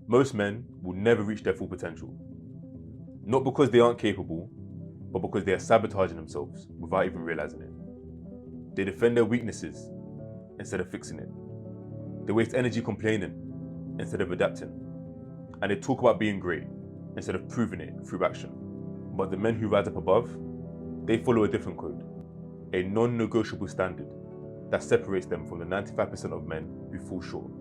Most men will never reach their full potential. Not because they aren't capable, but because they are sabotaging themselves without even realizing it. They defend their weaknesses instead of fixing it. They waste energy complaining instead of adapting. And they talk about being great instead of proving it through action. But the men who rise up above, they follow a different code, a non-negotiable standard that separates them from the 95% of men who fall short.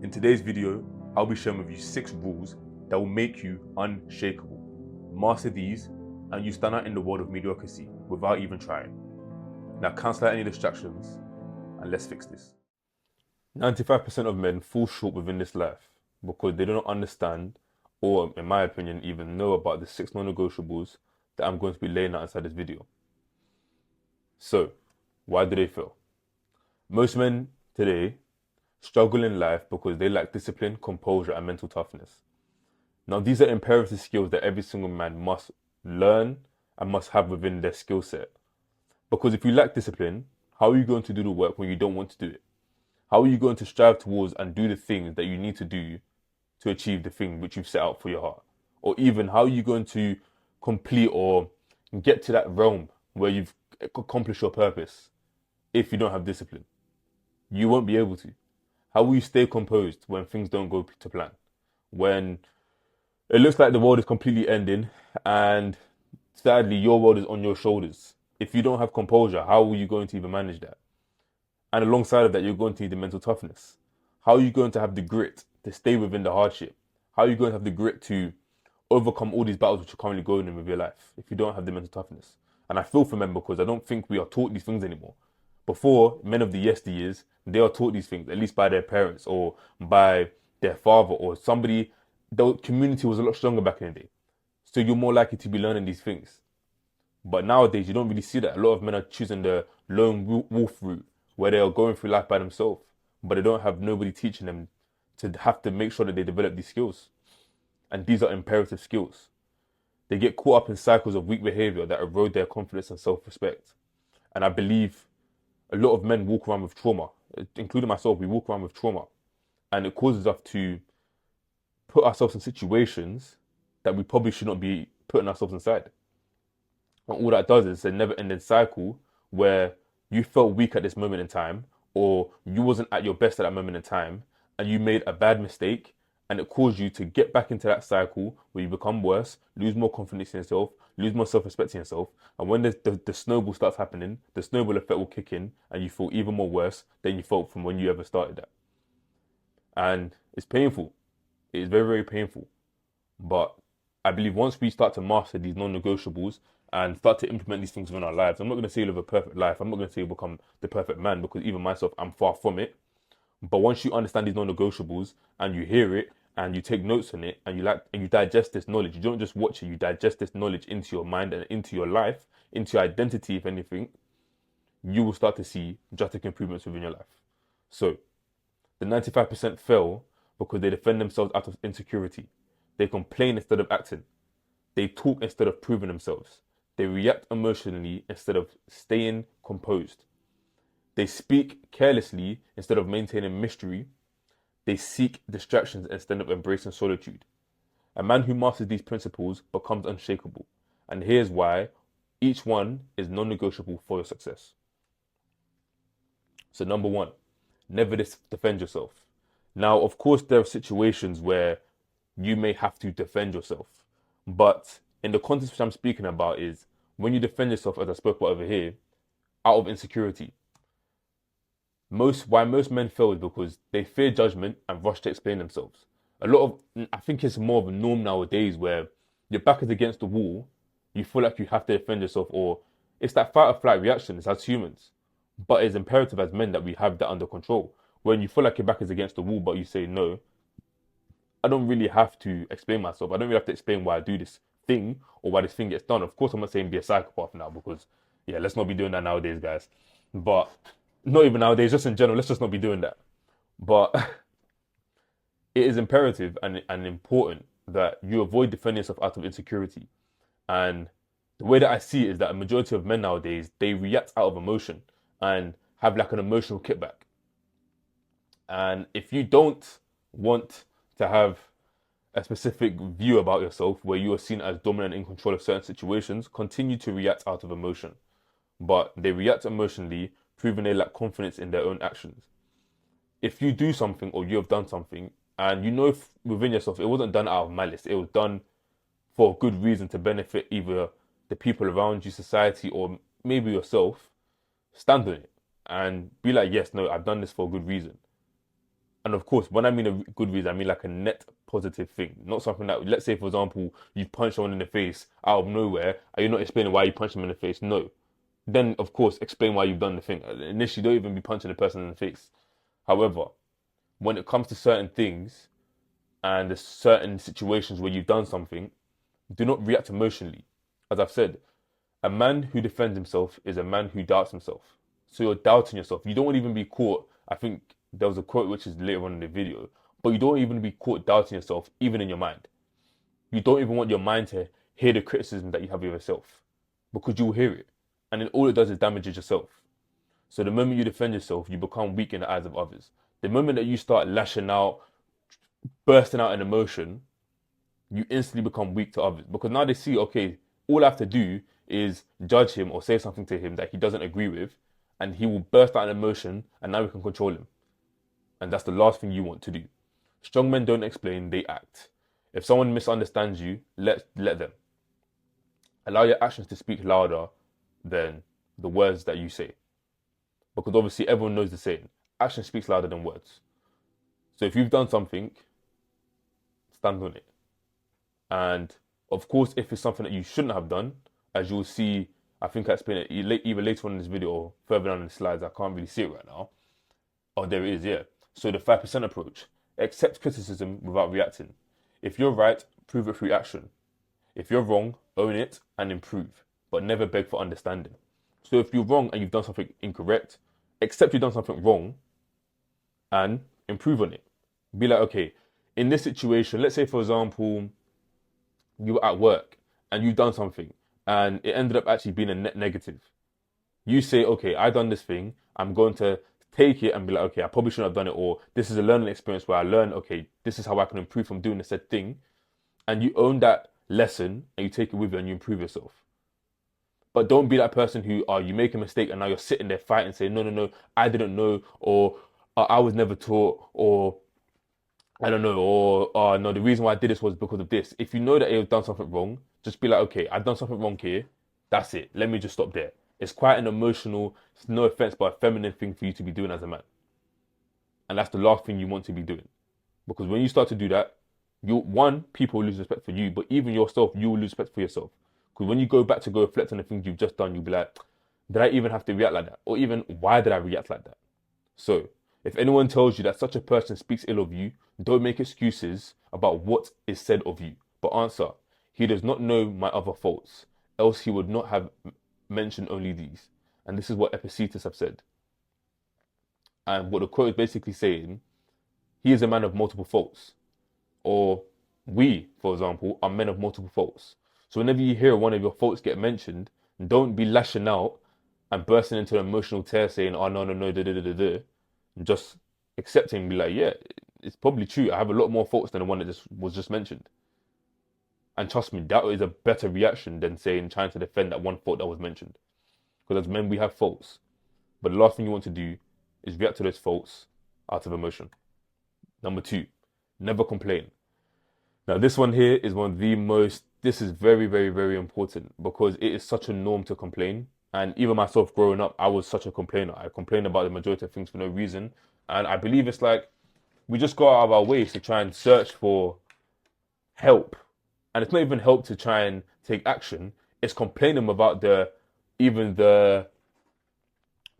In today's video, I'll be sharing with you 6 rules that will make you unshakable. Master these and you stand out in the world of mediocrity without even trying. Now cancel out any distractions and let's fix this. 95% of men fall short within this life because they do not understand, or in my opinion, even know about the 6 non-negotiables that I'm going to be laying out inside this video. So, why do they fail? Most men today struggle in life because they lack discipline, composure, and mental toughness. Now, these are imperative skills that every single man must learn and must have within their skill set. Because if you lack discipline, how are you going to do the work when you don't want to do it? How are you going to strive towards and do the things that you need to do to achieve the thing which you've set out for your heart? Or even how are you going to complete or get to that realm where you've accomplished your purpose if you don't have discipline? You won't be able to. How will you stay composed when things don't go to plan? When it looks like the world is completely ending and sadly your world is on your shoulders. If you don't have composure, how are you going to even manage that? And alongside of that, you're going to need the mental toughness. How are you going to have the grit to stay within the hardship? How are you going to have the grit to overcome all these battles which are currently going on with your life if you don't have the mental toughness? And I feel for men because I don't think we are taught these things anymore. Before, men of the yesteryears, they are taught these things, at least by their parents or by their father or somebody. The community was a lot stronger back in the day. So you're more likely to be learning these things. But nowadays, you don't really see that. A lot of men are choosing the lone wolf route, where they are going through life by themselves, but they don't have nobody teaching them to have to make sure that they develop these skills. And these are imperative skills. They get caught up in cycles of weak behavior that erode their confidence and self-respect. And I believe a lot of men walk around with trauma, including myself. We walk around with trauma, and it causes us to put ourselves in situations that we probably should not be putting ourselves inside. And all that does is a never-ending cycle where you felt weak at this moment in time, or you wasn't at your best at that moment in time, and you made a bad mistake, and it caused you to get back into that cycle where you become worse, lose more confidence in yourself, lose more self-respect in yourself, and when the snowball starts happening, the snowball effect will kick in, and you feel even more worse than you felt from when you ever started that. And it's painful. It is very, very painful. But I believe once we start to master these non-negotiables and start to implement these things within our lives, I'm not going to say you live a perfect life. I'm not going to say you become the perfect man because even myself, I'm far from it. But once you understand these non-negotiables and you hear it and you take notes on it and you digest this knowledge, you don't just watch it, you digest this knowledge into your mind and into your life, into your identity, if anything, you will start to see drastic improvements within your life. So the 95% fail because they defend themselves out of insecurity. They complain instead of acting. They talk instead of proving themselves. They react emotionally instead of staying composed. They speak carelessly instead of maintaining mystery. They seek distractions instead of embracing solitude. A man who masters these principles becomes unshakable. And here's why each one is non-negotiable for your success. So number 1, never defend yourself. Now, of course, there are situations where you may have to defend yourself. But in the context which I'm speaking about is when you defend yourself, as I spoke about over here, out of insecurity. Why most men fail is because they fear judgment and rush to explain themselves. I think it's more of a norm nowadays where your back is against the wall, you feel like you have to defend yourself, or it's that fight or flight reaction. It's as humans. But it's imperative as men that we have that under control. When you feel like your back is against the wall, but you say, no, I don't really have to explain myself. I don't really have to explain why I do this thing or why this thing gets done. Of course, I'm not saying be a psychopath now because, yeah, let's not be doing that nowadays, guys. But not even nowadays, just in general, let's just not be doing that. But it is imperative and important that you avoid defending yourself out of insecurity. And the way that I see it is that a majority of men nowadays, they react out of emotion and have like an emotional kickback. And if you don't want to have a specific view about yourself where you are seen as dominant in control of certain situations continue to react out of emotion. But they react emotionally, proving they lack confidence in their own actions. If you do something or you have done something and you know within yourself it wasn't done out of malice, it was done for a good reason to benefit either the people around you, society, or maybe yourself, stand on it and be like, yes, no, I've done this for a good reason. And of course, when I mean a good reason, I mean like a net positive thing, not something that, let's say, for example, you punch someone in the face out of nowhere, and you're not explaining why you punched them in the face. No. Then, of course, explain why you've done the thing. Initially, don't even be punching the person in the face. However, when it comes to certain things and there's certain situations where you've done something, do not react emotionally. As I've said, a man who defends himself is a man who doubts himself. So you're doubting yourself. You don't want to even be caught. I think there was a quote which is later on in the video, but you don't even be caught doubting yourself, even in your mind. You don't even want your mind to hear the criticism that you have of yourself, because you will hear it. And then all it does is damages yourself. So the moment you defend yourself, you become weak in the eyes of others. The moment that you start lashing out, bursting out in emotion, you instantly become weak to others. Because now they see, okay, all I have to do is judge him or say something to him that he doesn't agree with, and he will burst out in emotion, and now we can control him. And that's the last thing you want to do. Strong men don't explain, they act. If someone misunderstands you, let them. Allow your actions to speak louder than the words that you say. Because obviously everyone knows the saying, action speaks louder than words. So if you've done something, stand on it. And of course, if it's something that you shouldn't have done, as you'll see, I think I explained it either later on in this video or further down in the slides, I can't really see it right now. Oh, there it is, yeah. So the 5% approach. Accept criticism without reacting. If you're right, prove it through action. If you're wrong, own it and improve, but never beg for understanding. So if you're wrong and you've done something incorrect, accept you've done something wrong and improve on it. Be like, okay, in this situation, let's say, for example, you were at work and you've done something and it ended up actually being a net negative. You say, okay, I've done this thing. I'm going to take it and be like, okay, I probably shouldn't have done it. Or this is a learning experience where I learn, okay, this is how I can improve from doing the said thing. And you own that lesson and you take it with you and you improve yourself. But don't be that person who, you make a mistake and now you're sitting there fighting, saying, no, I didn't know, or I was never taught, or I don't know, or no, the reason why I did this was because of this. If you know that you've done something wrong, just be like, okay, I've done something wrong here. That's it. Let me just stop there. It's quite an emotional, it's no offense, but a feminine thing for you to be doing as a man. And that's the last thing you want to be doing. Because when you start to do that, people will lose respect for you, but even yourself, you will lose respect for yourself. Because when you go back to go reflect on the things you've just done, you'll be like, did I even have to react like that? Or even, why did I react like that? So, if anyone tells you that such a person speaks ill of you, don't make excuses about what is said of you, but answer, he does not know my other faults, else he would not have mentioned only these. And this is what Epictetus have said. And what the quote is basically saying, he is a man of multiple faults. Or we, for example, are men of multiple faults. So whenever you hear one of your faults get mentioned, don't be lashing out and bursting into an emotional tear saying, oh, no, just accepting, be like, yeah, it's probably true. I have a lot more faults than the one that was just mentioned. And trust me, that is a better reaction than trying to defend that one fault that was mentioned. Because as men, we have faults. But the last thing you want to do is react to those faults out of emotion. Number 2, never complain. Now, this one here is one of the most, this is very, very, very important because it is such a norm to complain. And even myself growing up, I was such a complainer. I complained about the majority of things for no reason. And I believe it's like, we just go out of our ways to try and search for help. And it's not even help to try and take action. It's complaining about the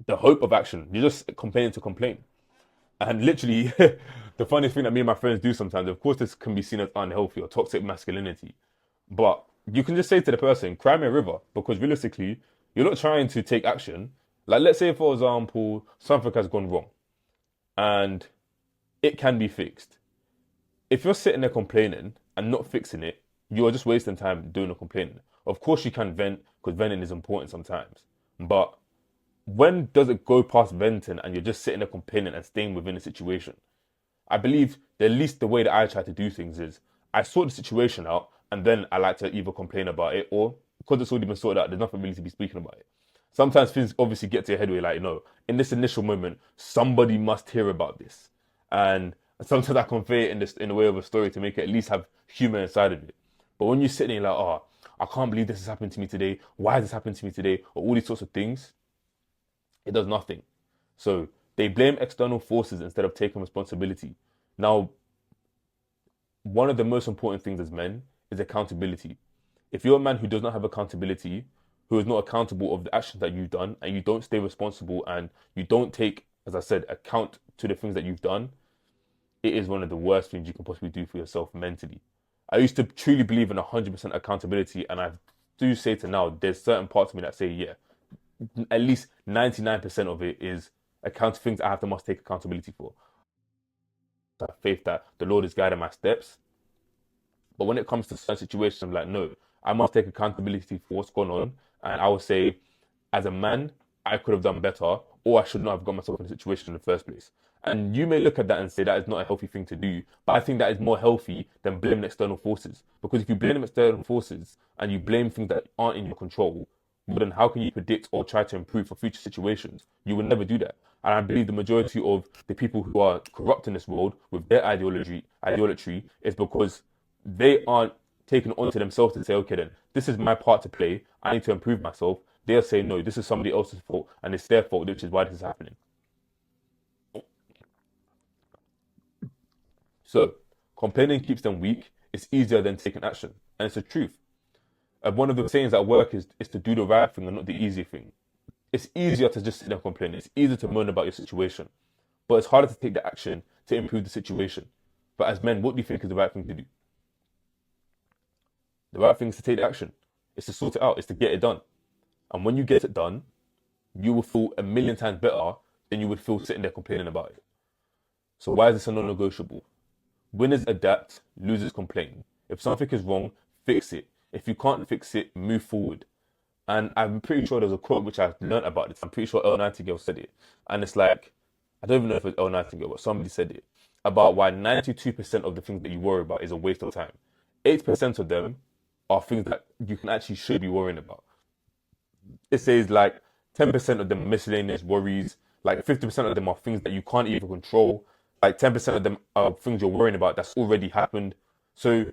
hope of action. You're just complaining to complain. And literally, the funniest thing that me and my friends do sometimes, of course, this can be seen as unhealthy or toxic masculinity. But you can just say to the person, cry me a river. Because realistically, you're not trying to take action. Like, let's say, for example, something has gone wrong. And it can be fixed. If you're sitting there complaining and not fixing it, you are just wasting time doing the complaining. Of course, you can vent, because venting is important sometimes. But when does it go past venting and you're just sitting there complaining and staying within the situation? I believe the way that I try to do things is I sort the situation out, and then I like to either complain about it, or because it's already been sorted out, there's nothing really to be speaking about it. Sometimes things obviously get to your head where you're like, no, in this initial moment, somebody must hear about this. And sometimes I convey it in the way of a story to make it at least have humor inside of it. But when you're sitting there like, oh, I can't believe this has happened to me today. Why has this happened to me today? Or all these sorts of things, it does nothing. So they blame external forces instead of taking responsibility. Now, one of the most important things as men is accountability. If you're a man who does not have accountability, who is not accountable of the actions that you've done, and you don't stay responsible and you don't take, as I said, account to the things that you've done, it is one of the worst things you can possibly do for yourself mentally. I used to truly believe in 100% accountability, and I do say to now, there's certain parts of me that say, yeah, at least 99% of it is things I have to must take accountability for. I have faith that the Lord is guiding my steps. But when it comes to certain situations, I'm like, no, I must take accountability for what's going on. And I would say, as a man, I could have done better, or I should not have got myself in a situation in the first place. And you may look at that and say that is not a healthy thing to do, but I think that is more healthy than blaming external forces. Because if you blame external forces and you blame things that aren't in your control, well, then how can you predict or try to improve for future situations? You will never do that. And I believe the majority of the people who are corrupt in this world with their idolatry is because they aren't taking it onto themselves to say, okay, then this is my part to play. I need to improve myself. They'll say, no, this is somebody else's fault and it's their fault, which is why this is happening. So complaining keeps them weak. It's easier than taking action. And it's the truth. One of the sayings at work is to do the right thing and not the easy thing. It's easier to just sit there and complain. It's easier to moan about your situation. But it's harder to take the action to improve the situation. But as men, what do you think is the right thing to do? The right thing is to take the action. It's to sort it out. It's to get it done. And when you get it done, you will feel a million times better than you would feel sitting there complaining about it. So why is this a non-negotiable? Winners adapt, losers complain. If something is wrong, fix it. If you can't fix it, move forward. And I'm pretty sure there's a quote which I learned about this. I'm pretty sure Elle Nightingale said it. And it's like, I don't even know if it's Elle Nightingale, but somebody said it. About why 92% of the things that you worry about is a waste of time. 8% of them are things that you can actually should be worrying about. It says like 10% of them are miscellaneous worries, like 50% of them are things that you can't even control, like 10% of them are things you're worrying about that's already happened. So,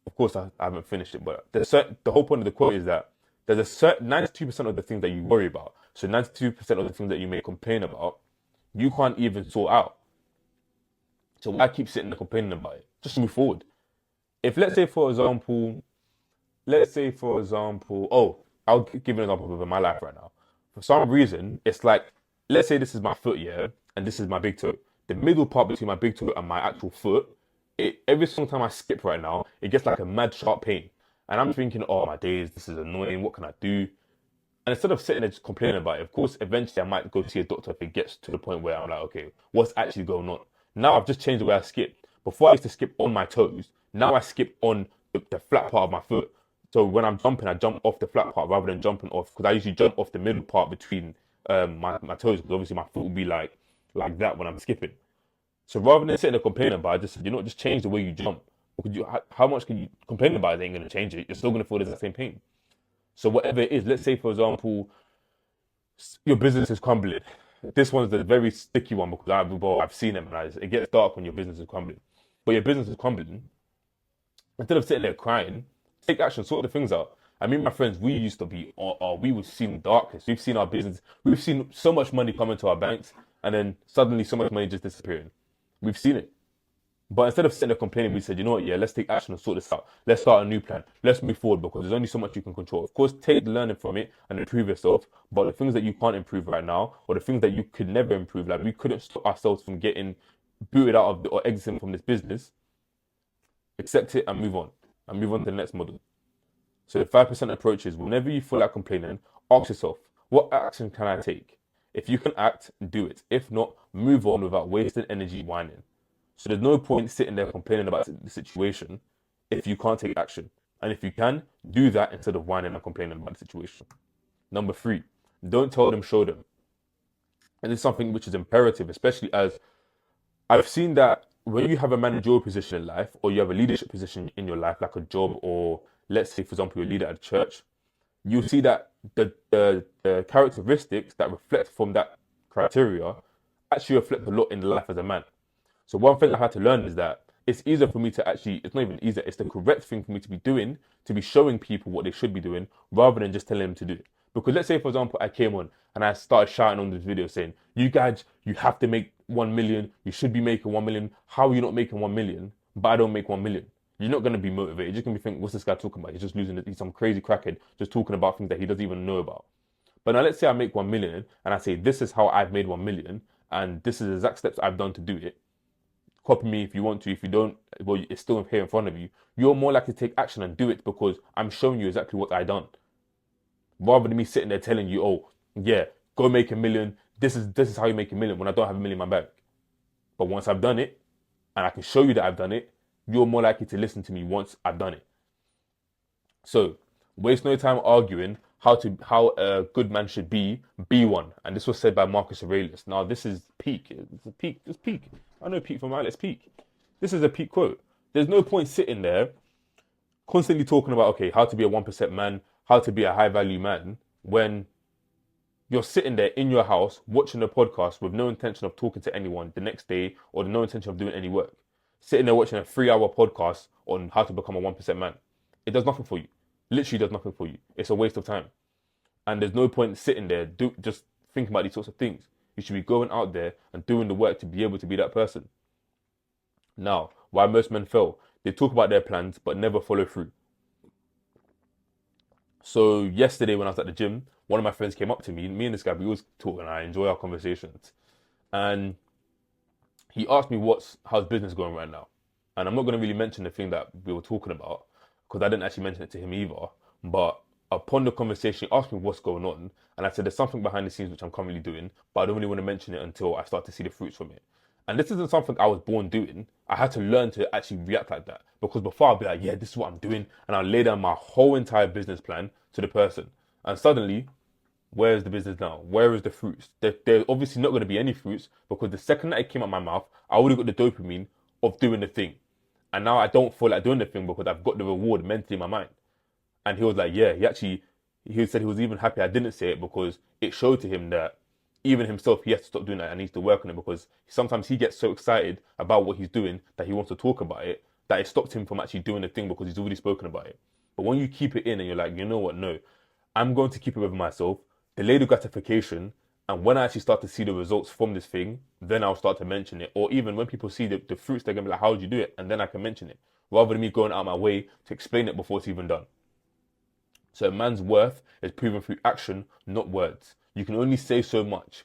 of course, I haven't finished it, but the whole point of the quote is that there's a certain 92% of the things that you worry about. So 92% of the things that you may complain about, you can't even sort out. So why keep sitting there complaining about it? Just move forward. If let's say for example, oh, I'll give you an example of my life right now. For some reason, it's like, let's say this is my foot, yeah, and this is my big toe. The middle part between my big toe and my actual foot, every single time I skip right now, it gets like a mad sharp pain. And I'm thinking, oh my days, this is annoying. What can I do? And instead of sitting there just complaining about it, of course, eventually I might go see a doctor if it gets to the point where I'm like, okay, what's actually going on? Now I've just changed the way I skip. Before I used to skip on my toes. Now I skip on the flat part of my foot. So when I'm jumping, I jump off the flat part rather than jumping off, because I usually jump off the middle part between my toes, because obviously my foot will be like that when I'm skipping. So rather than sitting there complaining about it, just just change the way you jump. Because how much can you complain about it? It ain't gonna change it. You're still gonna feel the same pain. So whatever it is, let's say for example, your business is crumbling. This one's a very sticky one because I've seen it, and it gets dark when your business is crumbling. But your business is crumbling. Instead of sitting there crying, take action, sort the things out. I mean, my friends, we used to be, we would see the darkness. We've seen our business, we've seen so much money come into our banks, and then suddenly so much money just disappearing. We've seen it. But instead of sitting there complaining, we said, you know what, yeah, let's take action and sort this out. Let's start a new plan. Let's move forward because there's only so much you can control. Of course, take the learning from it and improve yourself. But the things that you can't improve right now, or the things that you could never improve, like we couldn't stop ourselves from getting booted out of or exiting from this business, accept it and move on. And move on to the next model. So the 5% approach is whenever you feel like complaining, ask yourself, what action can I take? If you can act, do it. If not, move on without wasting energy whining. So there's no point sitting there complaining about the situation if you can't take action. And if you can, do that instead of whining and complaining about the situation. Number 3, don't tell them, show them. And this is something which is imperative, especially as I've seen that when you have a managerial position in life, or you have a leadership position in your life, like a job, or let's say, for example, you're a leader at a church, you'll see that the characteristics that reflect from that criteria actually reflect a lot in the life as a man. So one thing I had to learn is that it's easier for me to actually, it's not even easier, it's the correct thing for me to be doing, to be showing people what they should be doing, rather than just telling them to do it. Because let's say, for example, I came on and I started shouting on this video saying, you guys, you have to make 1 million, you should be making 1 million. How are you not making 1 million, but I don't make 1 million? You're not going to be motivated. You're just going to be thinking, what's this guy talking about? He's just losing it. He's some crazy crackhead just talking about things that he doesn't even know about. But now let's say I make 1 million and I say, this is how I've made 1 million and this is the exact steps I've done to do it. Copy me if you want to. If you don't, well, it's still here in front of you. You're more likely to take action and do it because I'm showing you exactly what I done. Rather than me sitting there telling you, oh, yeah, go make 1 million. This is how you make 1 million when I don't have 1 million in my bank. But once I've done it and I can show you that I've done it, you're more likely to listen to me once I've done it. So waste no time arguing how a good man should be one. And this was said by Marcus Aurelius. Now this is peak. It's peak. I know peak from Alex. Peak. This is a peak quote. There's no point sitting there constantly talking about, okay, how to be a 1% man, how to be a high value man, when you're sitting there in your house watching a podcast with no intention of talking to anyone the next day or no intention of doing any work. Sitting there watching a 3-hour podcast on how to become a 1% man. It does nothing for you. Literally does nothing for you. It's a waste of time. And there's no point sitting there just thinking about these sorts of things. You should be going out there and doing the work to be able to be that person. Now, why most men fail? They talk about their plans but never follow through. So yesterday when I was at the gym, one of my friends came up to me. Me and this guy, we always talk and I enjoy our conversations. And he asked me how's business going right now. And I'm not going to really mention the thing that we were talking about because I didn't actually mention it to him either. But upon the conversation, he asked me what's going on. And I said, there's something behind the scenes which I'm currently doing, but I don't really want to mention it until I start to see the fruits from it. And this isn't something I was born doing. I had to learn to actually react like that. Because before I'd be like, yeah, this is what I'm doing. And I'll lay down my whole entire business plan to the person. And suddenly, where is the business now? Where is the fruits? There's obviously not going to be any fruits because the second that it came out my mouth, I already got the dopamine of doing the thing. And now I don't feel like doing the thing because I've got the reward mentally in my mind. And he was like, yeah, he said he was even happy I didn't say it because it showed to him that even himself, he has to stop doing that and needs to work on it because sometimes he gets so excited about what he's doing that he wants to talk about it that it stops him from actually doing the thing because he's already spoken about it. But when you keep it in and you're like, you know what, no, I'm going to keep it with myself, delay the gratification, and when I actually start to see the results from this thing, then I'll start to mention it. Or even when people see the fruits, they're going to be like, how did you do it? And then I can mention it, rather than me going out of my way to explain it before it's even done. So a man's worth is proven through action, not words. You can only say so much.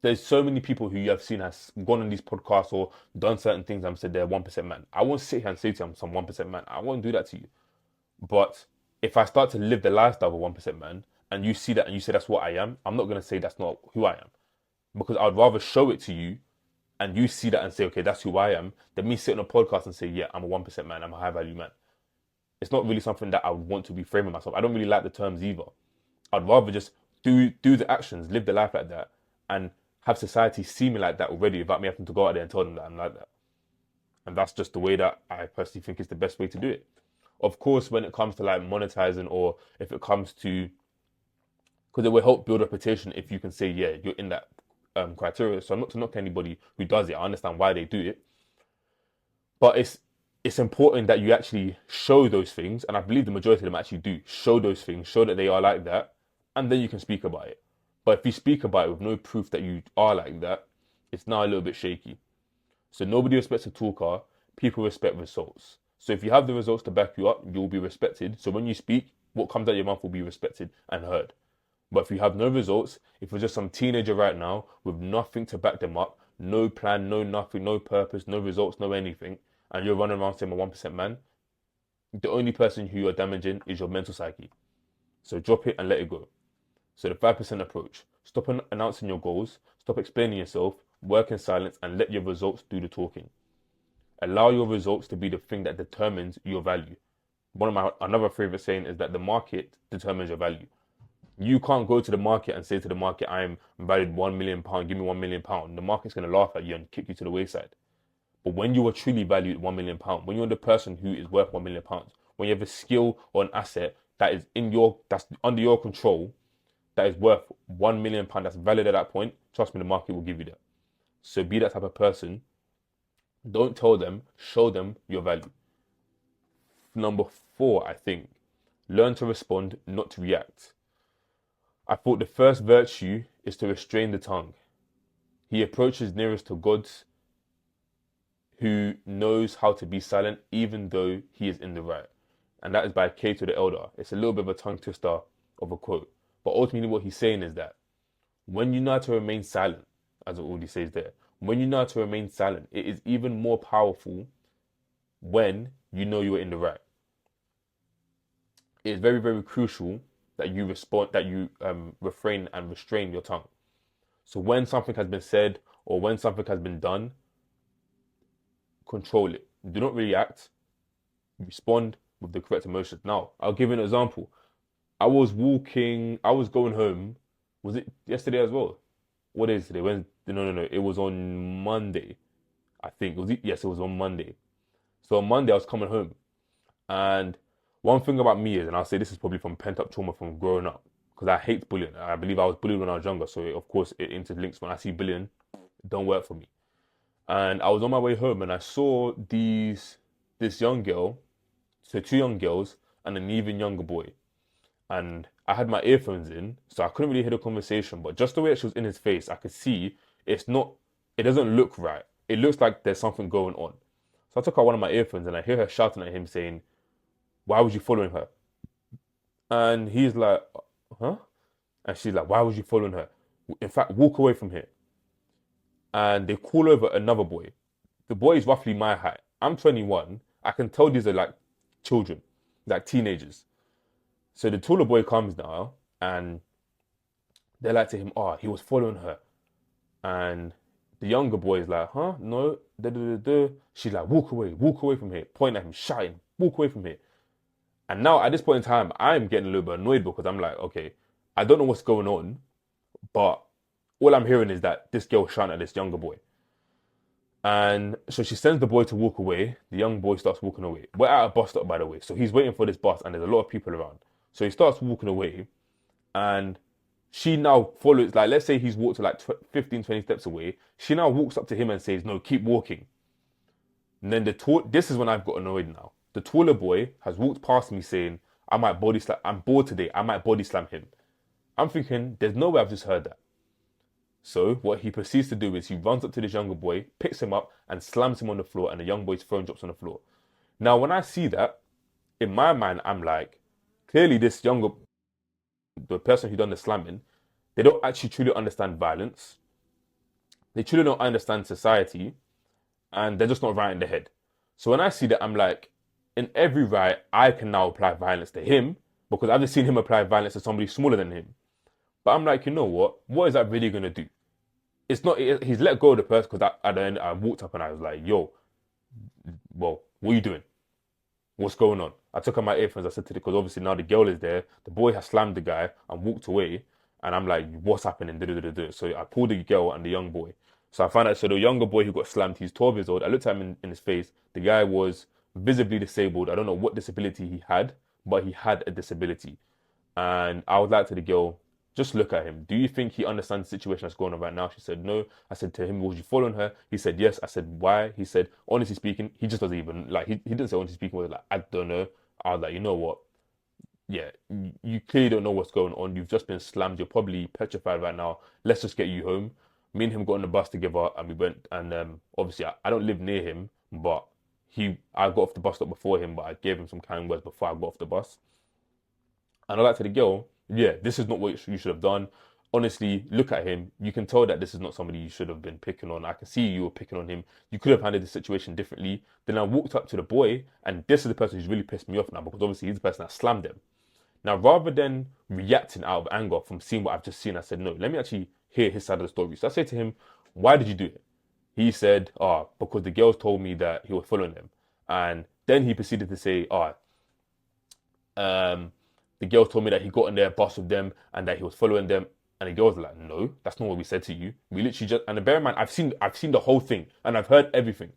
There's so many people who you have seen has gone on these podcasts or done certain things and said they're 1% man. I won't sit here and say to you I'm some 1% man. I won't do that to you. But if I start to live the lifestyle of a 1% man and you see that and you say that's what I am, I'm not going to say that's not who I am. Because I'd rather show it to you and you see that and say, okay, that's who I am, than me sit on a podcast and say, yeah, I'm a 1% man, I'm a high value man. It's not really something that I would want to be framing myself. I don't really like the terms either. I'd rather just do the actions, live the life like that, and have society see me like that already without me having to go out there and tell them that I'm like that. And that's just the way that I personally think is the best way to do it. Of course, when it comes to like monetizing or if it comes to, because it will help build reputation if you can say, yeah, you're in that criteria. So I'm not to knock anybody who does it. I understand why they do it. But it's important that you actually show those things. And I believe the majority of them actually do show those things, show that they are like that. And then you can speak about it. But if you speak about it with no proof that you are like that, it's now a little bit shaky. So nobody respects a talker. People respect results. So if you have the results to back you up, you'll be respected. So when you speak, what comes out of your mouth will be respected and heard. But if you have no results, if you're just some teenager right now with nothing to back them up, no plan, no nothing, no purpose, no results, no anything, and you're running around saying I'm a 1% man, the only person who you're damaging is your mental psyche. So drop it and let it go. So the 5% approach. Stop announcing your goals, stop explaining yourself, work in silence, and let your results do the talking. Allow your results to be the thing that determines your value. Another favorite saying is that the market determines your value. You can't go to the market and say to the market, I'm valued £1 million, give me £1 million. The market's going to laugh at you and kick you to the wayside. But when you are truly valued £1 million, when you're the person who is worth £1 million, when you have a skill or an asset that is that's under your control, that is worth £1 million, that's valid at that point, trust me, the market will give you that. So be that type of person. Don't tell them, show them your value. Number 4, I think, learn to respond, not to react. I thought the first virtue is to restrain the tongue. He approaches nearest to God who knows how to be silent even though he is in the right. And that is by Cato the Elder. It's a little bit of a tongue twister of a quote. But ultimately what he's saying is that when you know how to remain silent, as it already says there, when you know how to remain silent, it is even more powerful when you know you are in the right. It is very, very crucial that you refrain and restrain your tongue. So when something has been said or when something has been done, control it. Do not react. Respond with the correct emotions. Now, I'll give you an example. I was going home. Was it yesterday as well? What is today? No. It was on Monday. I think. Yes, it was on Monday. So on Monday, I was coming home. And one thing about me is, and I'll say this is probably from pent-up trauma from growing up, because I hate bullying. I believe I was bullied when I was younger. So, of course, it interlinks. When I see bullying, it don't work for me. And I was on my way home and I saw this young girl, so 2 young girls and an even younger boy. And I had my earphones in, so I couldn't really hear the conversation. But just the way she was in his face, I could see it doesn't look right. It looks like there's something going on. So I took out one of my earphones and I hear her shouting at him saying, "Why was you following her?" And he's like, "Huh?" And she's like, "Why was you following her? In fact, walk away from here." And they call over another boy. The boy is roughly my height. I'm 21. I can tell these are like children, like teenagers. So the taller boy comes now and they're like to him, "Oh, he was following her." And the younger boy is like, "Huh? No." She's like, walk away from here. Pointing at him, shouting, "Walk away from here." And now at this point in time, I'm getting a little bit annoyed because I'm like, okay, I don't know what's going on, but all I'm hearing is that this girl shouting at this younger boy. And so she sends the boy to walk away. The young boy starts walking away. We're at a bus stop, by the way. So he's waiting for this bus and there's a lot of people around. So he starts walking away and she now follows, like, let's say he's walked to like 15, 20 steps away. She now walks up to him and says, "No, keep walking." And then this is when I've got annoyed now. The taller boy has walked past me saying, "I might body slam, I'm bored today, I might body slam him." I'm thinking, there's no way I've just heard that. So what he proceeds to do is he runs up to this younger boy, picks him up and slams him on the floor and the young boy's phone drops on the floor. Now, when I see that, in my mind, I'm like, clearly the person who done the slamming, they don't actually truly understand violence. They truly don't understand society and they're just not right in the head. So when I see that, I'm like, in every right, I can now apply violence to him because I've just seen him apply violence to somebody smaller than him. But I'm like, you know what? What is that really going to do? It's not, he's let go of the person because at the end I walked up and I was like, "Yo, well, what are you doing? What's going on?" I took out my earphones, I said to because obviously now the girl is there, the boy has slammed the guy and walked away. And I'm like, "What's happening?" So I pulled the girl and the young boy. So I found out, so the younger boy who got slammed, he's 12 years old. I looked at him in his face. The guy was visibly disabled. I don't know what disability he had, but he had a disability. And I was like to the girl, "Just look at him. Do you think he understands the situation that's going on right now?" She said, "No." I said to him, "Was you following her?" He said, "Yes." I said, "Why?" He said, "Honestly speaking," he just doesn't even, like, he didn't say honestly speaking, was like, "I don't know." I was like, you know what? Yeah, you clearly don't know what's going on. You've just been slammed. You're probably petrified right now. Let's just get you home. Me and him got on the bus together and we went and obviously I don't live near him, but I got off the bus stop before him, but I gave him some kind words before I got off the bus. And I like to the girl, "Yeah, this is not what you should have done. Honestly, look at him. You can tell that this is not somebody you should have been picking on. I can see you were picking on him. You could have handled the situation differently." Then I walked up to the boy, and this is the person who's really pissed me off now because obviously he's the person that slammed him. Now, rather than reacting out of anger from seeing what I've just seen, I said, "No, let me actually hear his side of the story." So I said to him, "Why did you do it?" He said, "Oh, because the girls told me that he was following them." And then he proceeded to say, "Oh, the girls told me that he got on their bus with them and that he was following them." And the girls were like, "No, that's not what we said to you. We literally just," and bear in mind, I've seen the whole thing and I've heard everything.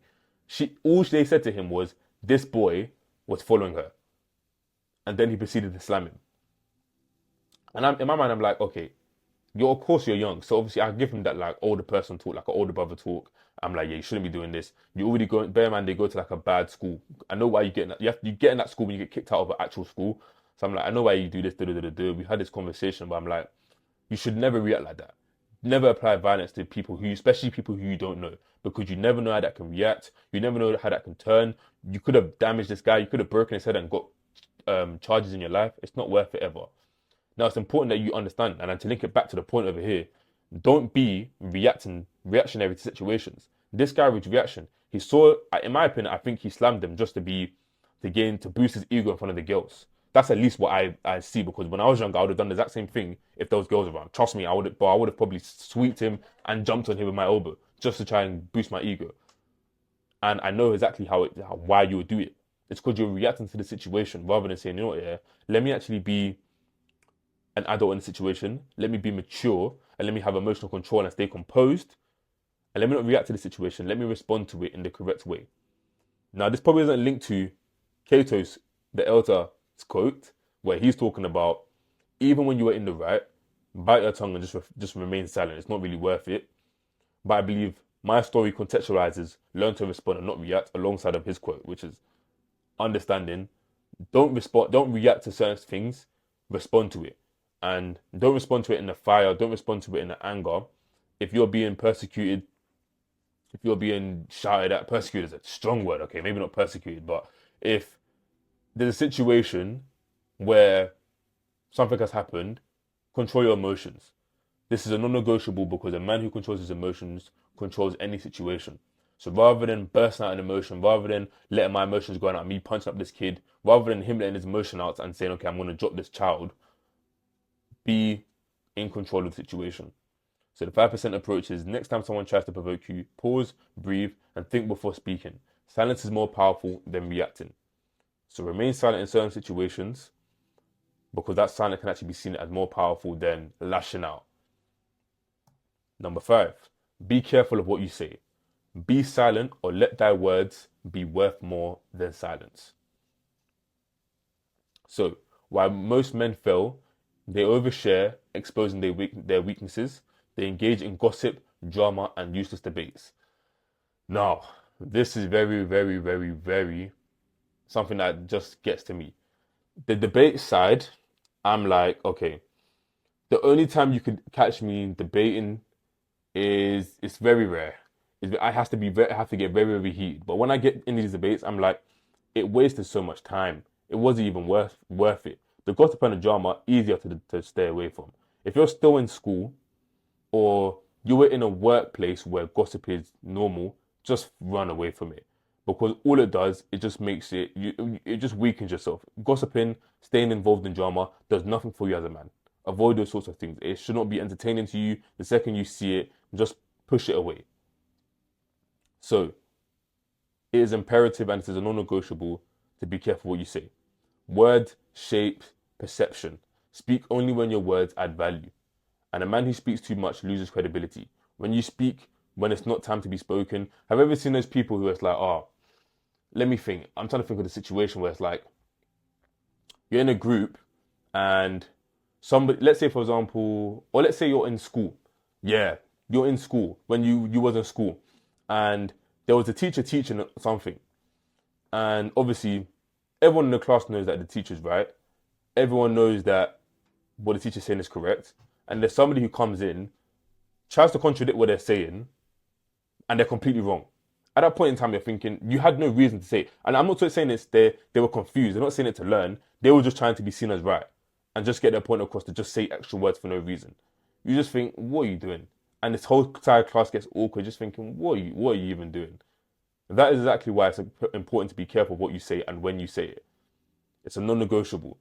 All they said to him was, this boy was following her. And then he proceeded to slam him. And in my mind, I'm like, okay, of course you're young, so obviously I give him that like older person talk, like an older brother talk. I'm like, yeah, you shouldn't be doing this. You already go, bear in mind they go to like a bad school. I know why you get in that. You get in that school when you get kicked out of an actual school. So I'm like, I know why you do this. We had this conversation, but I'm like, you should never react like that. Never apply violence to people especially people who you don't know, because you never know how that can react. You never know how that can turn. You could have damaged this guy. You could have broken his head and got charges in your life. It's not worth it ever. Now it's important that you understand, and to link it back to the point over here, don't be reactionary to situations. This guy with reaction, he saw, in my opinion, I think he slammed them just to boost his ego in front of the girls. That's at least what I see, because when I was younger, I would have done the exact same thing if there was girls around. Trust me, I would have probably sweeped him and jumped on him with my elbow just to try and boost my ego. And I know exactly why you would do it. It's because you're reacting to the situation rather than saying, you know what, yeah, let me actually be an adult in the situation. Let me be mature and let me have emotional control and stay composed. And let me not react to the situation. Let me respond to it in the correct way. Now, this probably isn't linked to Cato's, the elder's quote, where he's talking about even when you are in the right, bite your tongue and just remain silent. It's not really worth it. But I believe my story contextualizes learn to respond and not react alongside of his quote, which is understanding. Don't react to certain things, respond to it. And don't respond to it in the fire, don't respond to it in the anger. If you're being persecuted, if you're being shouted at, persecuted is a strong word, okay, maybe not persecuted, but if there's a situation where something has happened, control your emotions. This is a non-negotiable, because a man who controls his emotions controls any situation. So rather than bursting out in emotion, rather than letting my emotions go out, me punching up this kid, rather than him letting his emotion out and saying, okay, I'm going to drop this child, be in control of the situation. So the 5% approach is, next time someone tries to provoke you, pause, breathe, and think before speaking. Silence is more powerful than reacting. So remain silent in certain situations, because that silence can actually be seen as more powerful than lashing out. Number 5, be careful of what you say. Be silent, or let thy words be worth more than silence. So while most men fail, they overshare, exposing their weaknesses. They engage in gossip, drama, and useless debates. Now, this is very, very, very, very something that just gets to me. The debate side, I'm like, okay, the only time you could catch me debating it's very rare. I have to get very, very heated. But when I get in these debates, I'm like, it wasted so much time. It wasn't even worth it. The gossip and the drama, easier to stay away from. If you're still in school, or you were in a workplace where gossip is normal, just run away from it. Because all it does, it just makes it just weakens yourself. Gossiping, staying involved in drama, does nothing for you as a man. Avoid those sorts of things. It should not be entertaining to you. The second you see it, just push it away. So, it is imperative, and it is a non-negotiable, to be careful what you say. Word shapes perception. Speak only when your words add value. And a man who speaks too much loses credibility. When you speak when it's not time to be spoken, have you ever seen those people who it's like, let me think. I'm trying to think of the situation where it's like, you're in a group and somebody, let's say for example, or let's say you're in school. Yeah, you're in school when you was in school, and there was a teacher teaching something. And obviously, everyone in the class knows that the teacher's right. Everyone knows that what the teacher's saying is correct. And there's somebody who comes in, tries to contradict what they're saying, and they're completely wrong. At that point in time, you're thinking, you had no reason to say it. And I'm not saying they were confused. They're not saying it to learn. They were just trying to be seen as right and just get their point across, to just say extra words for no reason. You just think, what are you doing? And this whole entire class gets awkward, just thinking, what are you even doing? That is exactly why it's important to be careful of what you say and when you say it. It's a non-negotiable.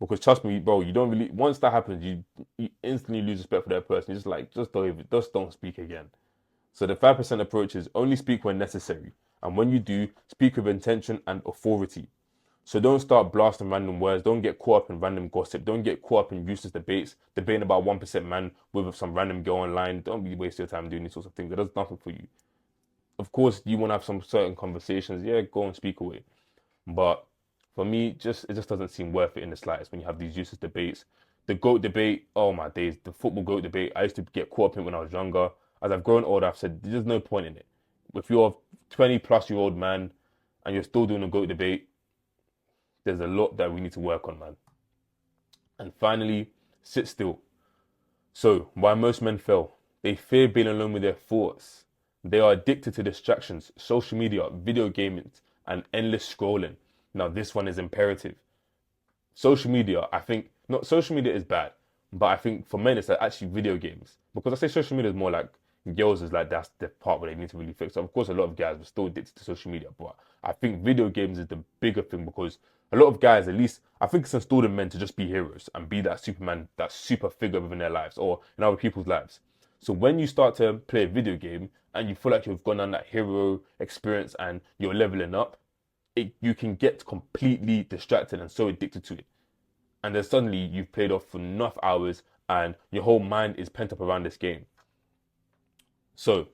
Because trust me, bro, you don't really, once that happens, you instantly lose respect for that person. You're just like, just don't speak again. So the 5% approach is only speak when necessary. And when you do, speak with intention and authority. So don't start blasting random words. Don't get caught up in random gossip. Don't get caught up in useless debates, debating about 1% man with some random girl online. Don't be wasting your time doing these sorts of things. It does nothing for you. Of course, you want to have some certain conversations. Yeah, go and speak away. But for me, it just doesn't seem worth it in the slightest when you have these useless debates. The GOAT debate, oh my days, the football GOAT debate, I used to get caught up in when I was younger. As I've grown older, I've said there's no point in it. If you're a 20 plus year old man and you're still doing a GOAT debate, there's a lot that we need to work on, man. And finally, sit still. So, why most men fail? They fear being alone with their thoughts. They are addicted to distractions, social media, video gaming, and endless scrolling. Now, this one is imperative. Social media, I think, not social media is bad, but I think for men it's like actually video games. Because I say social media is more like girls is like that's the part where they need to really fix. So of course, a lot of guys are still addicted to social media, but I think video games is the bigger thing because a lot of guys, at least, I think it's installed in men to just be heroes and be that Superman, that super figure within their lives or in other people's lives. So when you start to play a video game and you feel like you've gone on that hero experience and you're leveling up, you can get completely distracted and so addicted to it. And then suddenly you've played off for enough hours and your whole mind is pent up around this game. So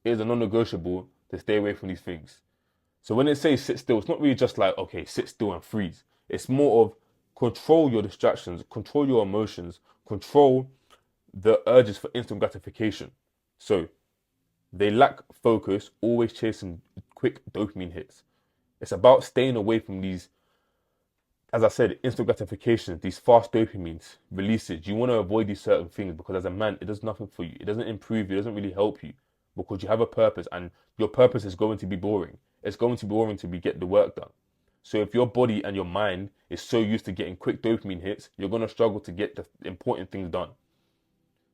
it is a non-negotiable to stay away from these things. So when it says sit still, it's not really just like, okay, sit still and freeze. It's more of control your distractions, control your emotions, control the urges for instant gratification. So they lack focus, always chasing quick dopamine hits. It's about staying away from these, as I said, instant gratification, these fast dopamines, releases. You want to avoid these certain things because as a man, it does nothing for you. It doesn't improve you. It doesn't really help you because you have a purpose and your purpose is going to be boring. It's going to be boring to get the work done. So if your body and your mind is so used to getting quick dopamine hits, you're going to struggle to get the important things done.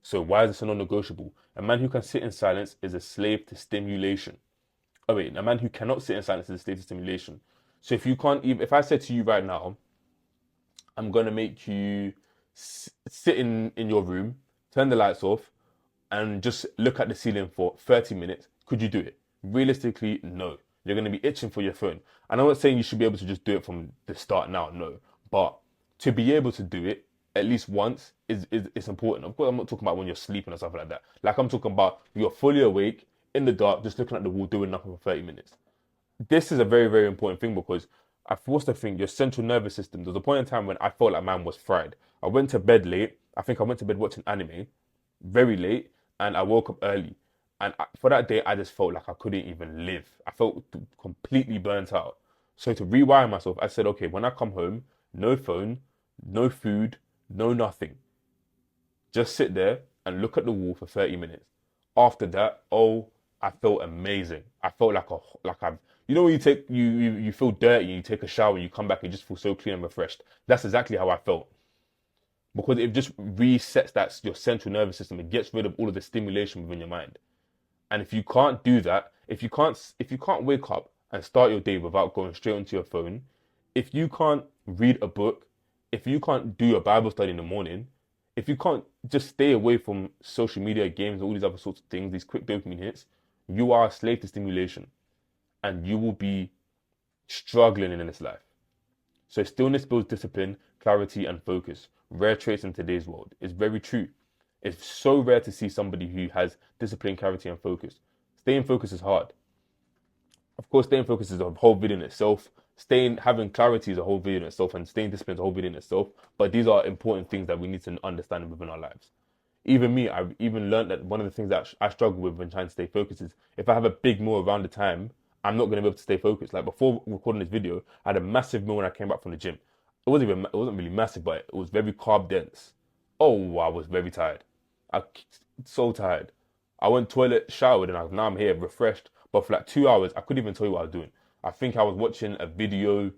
So why is this a non-negotiable? A man who can sit in silence is a slave to stimulation. Oh wait, a man who cannot sit in silence is a slave to stimulation. So if you can't even, if I said to you right now, I'm going to make you sit in your room, turn the lights off, and just look at the ceiling for 30 minutes. Could you do it? Realistically, no. You're going to be itching for your phone. And I'm not saying you should be able to just do it from the start now, no. But to be able to do it at least once is important. Of course, I'm not talking about when you're sleeping or something like that. Like I'm talking about you're fully awake, in the dark, just looking at the wall, doing nothing for 30 minutes. This is a very, very important thing because I forced to think your central nervous system. There was a point in time when I felt like man was fried. I went to bed late. I think I went to bed watching anime, very late, and I woke up early. And for that day, I just felt like I couldn't even live. I felt completely burnt out. So to rewire myself, I said, okay, when I come home, no phone, no food, no nothing. Just sit there and look at the wall for 30 minutes. After that, oh, I felt amazing. I felt like I've, you know when you feel dirty and you take a shower and you come back and you just feel so clean and refreshed. That's exactly how I felt. Because it just resets that your central nervous system. It gets rid of all of the stimulation within your mind. And if you can't do that, if you can't wake up and start your day without going straight onto your phone, if you can't read a book, if you can't do a Bible study in the morning, if you can't just stay away from social media, games, all these other sorts of things, these quick dopamine hits, you are a slave to stimulation and you will be struggling in this life. So stillness builds discipline, clarity, and focus. Rare traits in today's world. It's very true. It's so rare to see somebody who has discipline, clarity, and focus. Staying focused is hard. Of course, staying focused is a whole video in itself. Having clarity is a whole video in itself, and staying disciplined is a whole video in itself. But these are important things that we need to understand within our lives. Even me, I've even learned that one of the things that I struggle with when trying to stay focused is if I have a big meal around the time, I'm not going to be able to stay focused. Like before recording this video, I had a massive meal when I came back from the gym. It wasn't really massive, but it was very carb dense. Oh, I was very tired. So tired. I went toilet, showered, and now I'm here refreshed. But for like 2 hours, I couldn't even tell you what I was doing. I think I was watching a video,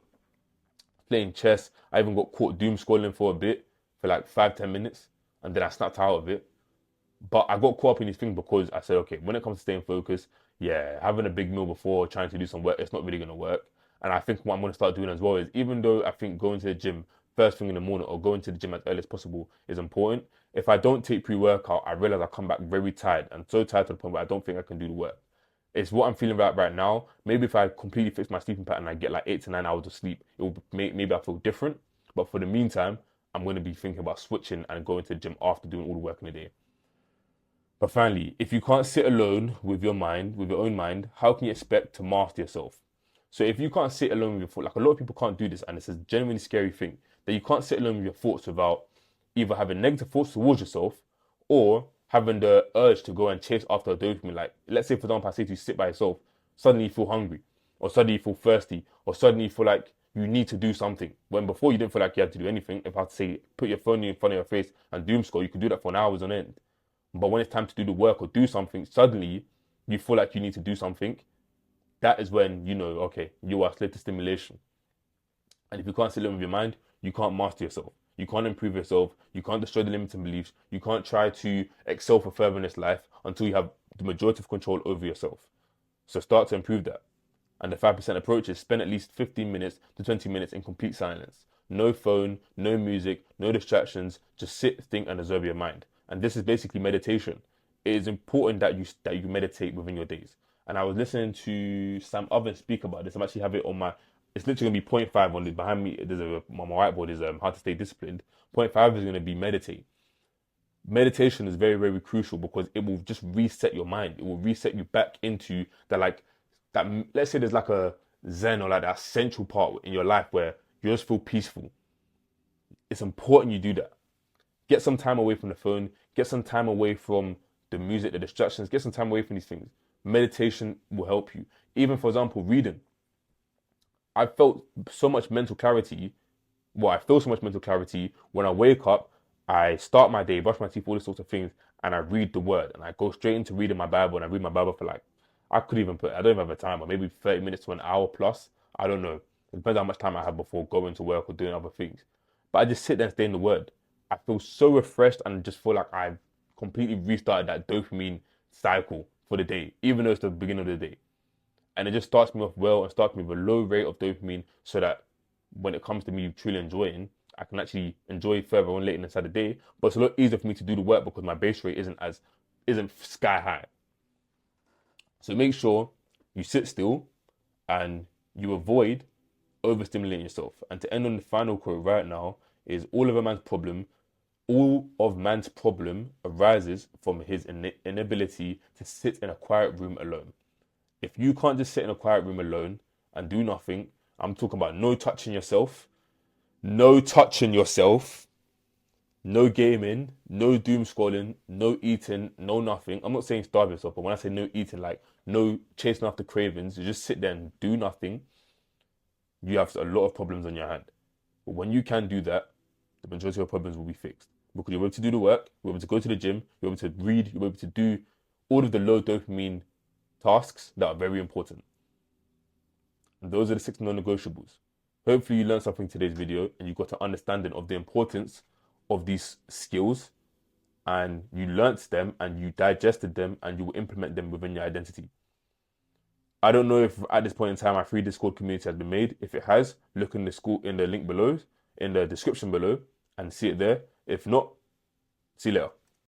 playing chess. I even got caught doom scrolling for a bit, for like 5-10 minutes, and then I snapped out of it. But I got caught up in these things because I said, okay, when it comes to staying focused, yeah, having a big meal before trying to do some work, it's not really going to work. And I think what I'm going to start doing as well is, even though I think going to the gym first thing in the morning or going to the gym as early as possible is important, if I don't take pre-workout, I realize I come back very tired and so tired to the point where I don't think I can do the work. It's what I'm feeling right now. Maybe if I completely fix my sleeping pattern and I get like 8 to 9 hours of sleep, it will maybe I feel different. But for the meantime, I'm going to be thinking about switching and going to the gym after doing all the work in the day. But finally, if you can't sit alone with your mind, with your own mind, how can you expect to master yourself? So if you can't sit alone with your thoughts, like a lot of people can't do this, and it's a genuinely scary thing, that you can't sit alone with your thoughts without either having negative thoughts towards yourself or having the urge to go and chase after a dopamine. Like, let's say, for example, I say to you, sit by yourself, suddenly you feel hungry, or suddenly you feel thirsty, or suddenly you feel like you need to do something. When before you didn't feel like you had to do anything. If I had to say, put your phone in front of your face and doom scroll, you could do that for an hours on end. But when it's time to do the work or do something, suddenly you feel like you need to do something. That is when you know, okay, you are slave to stimulation. And if you can't sit alone with your mind, you can't master yourself. You can't improve yourself. You can't destroy the limiting beliefs. You can't try to excel for further in this life until you have the majority of control over yourself. So start to improve that. And the 5% approach is spend at least 15 minutes to 20 minutes in complete silence. No phone, no music, no distractions. Just sit, think, and observe your mind. And this is basically meditation. It is important that you meditate within your days. And I was listening to Sam Oven speak about this. I'm actually have it on my. It's literally gonna be point 0.5 on the behind me. There's on my whiteboard is how to stay disciplined. Point 0.5 is gonna be meditate. Meditation is very, very crucial because it will just reset your mind. It will reset you back into the like that. Let's say there's like a zen or like that central part in your life where you just feel peaceful. It's important you do that. Get some time away from the phone. Get some time away from the music, the distractions. Get some time away from these things. Meditation will help you. Even for example, reading. I felt so much mental clarity. Well, I feel so much mental clarity when I wake up. I start my day, brush my teeth, all these sorts of things, and I read the word. And I go straight into reading my Bible, and I read my Bible for like, I could even put, I don't even have a timer, maybe 30 minutes to an hour plus. I don't know. It depends how much time I have before going to work or doing other things. But I just sit there and stay in the word. I feel so refreshed and just feel like I've completely restarted that dopamine cycle for the day, even though it's the beginning of the day. And it just starts me off well and starts me with a low rate of dopamine so that when it comes to me truly enjoying, I can actually enjoy further on later inside the day. But it's a lot easier for me to do the work because my base rate isn't sky high. So make sure you sit still and you avoid overstimulating yourself. And to end on the final quote right now is all of man's problem arises from his inability to sit in a quiet room alone. If you can't just sit in a quiet room alone and do nothing, I'm talking about no touching yourself, no touching yourself, no gaming, no doom scrolling, no eating, no nothing. I'm not saying starve yourself, but when I say no eating, like no chasing after cravings, you just sit there and do nothing, you have a lot of problems on your hand. But when you can do that, the majority of your problems will be fixed. Because you're able to do the work, you're able to go to the gym, you're able to read, you're able to do all of the low dopamine tasks that are very important. And those are the 6 non-negotiables. Hopefully you learned something in today's video and you got an understanding of the importance of these skills and you learnt them and you digested them and you will implement them within your identity. I don't know if at this point in time my free Discord community has been made. If it has, look in the link below, in the description below and see it there. If not, see you later.